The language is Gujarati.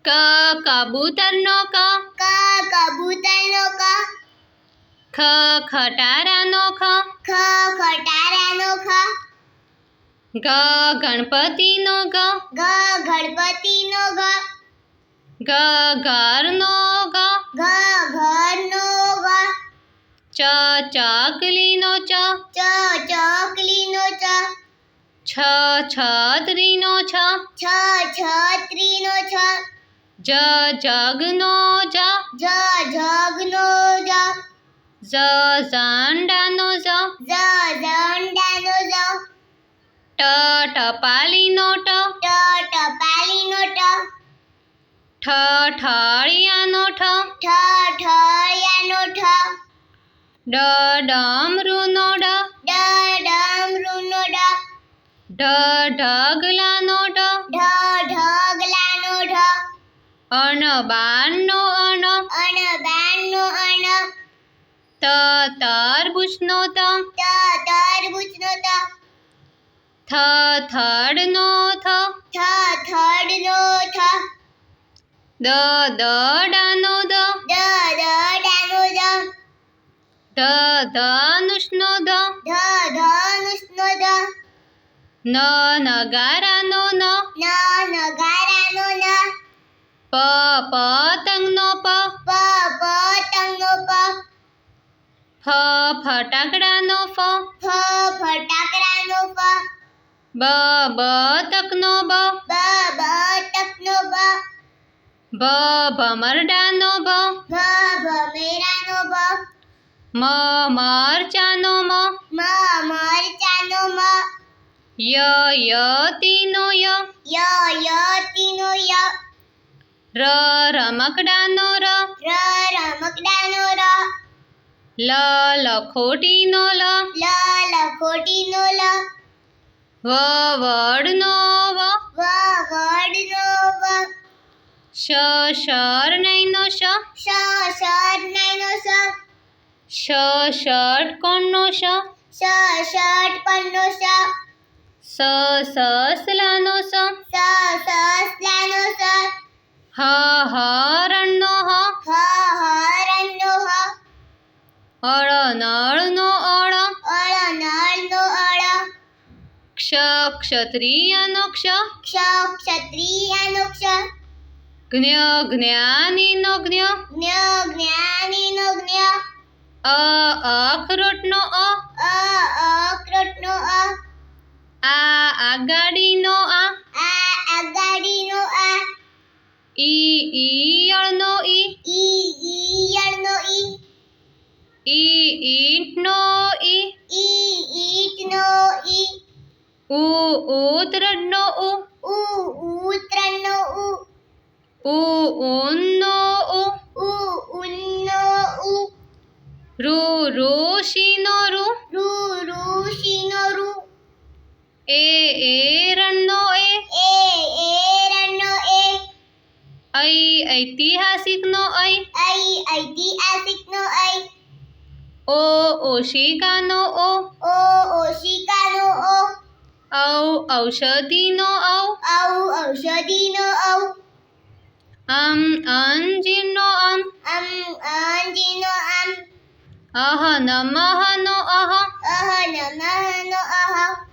ક કબૂતરનો ક. કબૂતરનો ક. ખ ખટારાનો ખ. ખટારાનો ખ. ગ ગણપતિનો ગ. ગણપતિનો ગ. ગ ઘરનો ગ. ઘરનો ગ. ચ ચકલીનો ચ. ચકલીનો ચ. છ છત્રીનો છ. છત્રીનો છ. જ જગનો જ. જગનો જ. ઝ ઝંડાનો ઝ. ઝંડાનો ઝ. ટ ટપાલીનો ટ. ટપાલીનો ટ. ઠ ઠળિયાનો ઠ. ઠળિયાનો ઠ. ડ ડમરુનો ડ. ડમરુનો ડ. ઢ ઢગલાનો ઢ. ઢગલાનો ઢ. અણ બારનો અણ. અણબારનો અણ. ત તરબૂચનો ત. તરબૂચનો ત. થ થડનો થ. થડનો થ. દ દડાનો દ. દડાનો દ. ધ ધનુષનો ધ. ધનુષનો ધ. ન નગારાનો ન. નગારાનો ન. પ પતંગનો પ. પતંગનો પ. ફ ફટાકડાનો ફ. ફટાકડાનો ફ. બ બતકનો બ. બતકનો બ. ભ ભમરડાનો ભ. ભમેરાનો ભ. મ મરચાનો મ. મરચાનો મ. ય યતીનો ય. યતીનો ય. ર રમકડાનો ર. રમકડાનો ર. લ લખોટીનો લ. લખોટીનો લ. વ વડનો વ. વડનો વ. શ શરણાઈનો શ. શરણાઈનો શ. ષ ષટકોણનો ષ. ષટકોણનો ષ. સ સસલાનો સ. સસલાનો સ. હ હરણનો હ. હરણનો હ. અળ નળનો અળ. નળનો અળ. ક્ષ ક્ષત્રિયનો ક્ષ. ક્ષત્રિયનો ક્ષ. જ્ઞ જ્ઞાનીનો જ્ઞ. જ્ઞાનીનો જ્ઞ. અખરોટનો અ. અખરોટનો અ. આગાડીનો આ. આગાડીનો આ. ઈયળનો ઈ. ઈયળનો ઈ. ઈંટનો ઈ. ઈંટનો ઈ. ઉતરડનો ઉ. ઉતરણનો ઉ. ઊનનો ઉ. ઊનનો ઉ. ઋષિનો ઋ. ઋષિનો ઋ. એરણનો એ. એરણનો એ. ઐતિહાસિકનો ઐ. ઐતિહાસિકનો ઐ. ઓશિકાનો ઓ. ઓશિકાનો ઓ. ઔષધિનો ઔ. ઔષધિનો ઔ. અંજીરનો અમ. અંજીરનો આમ. અહ નમઃનો અહ. નમઃનો અહ.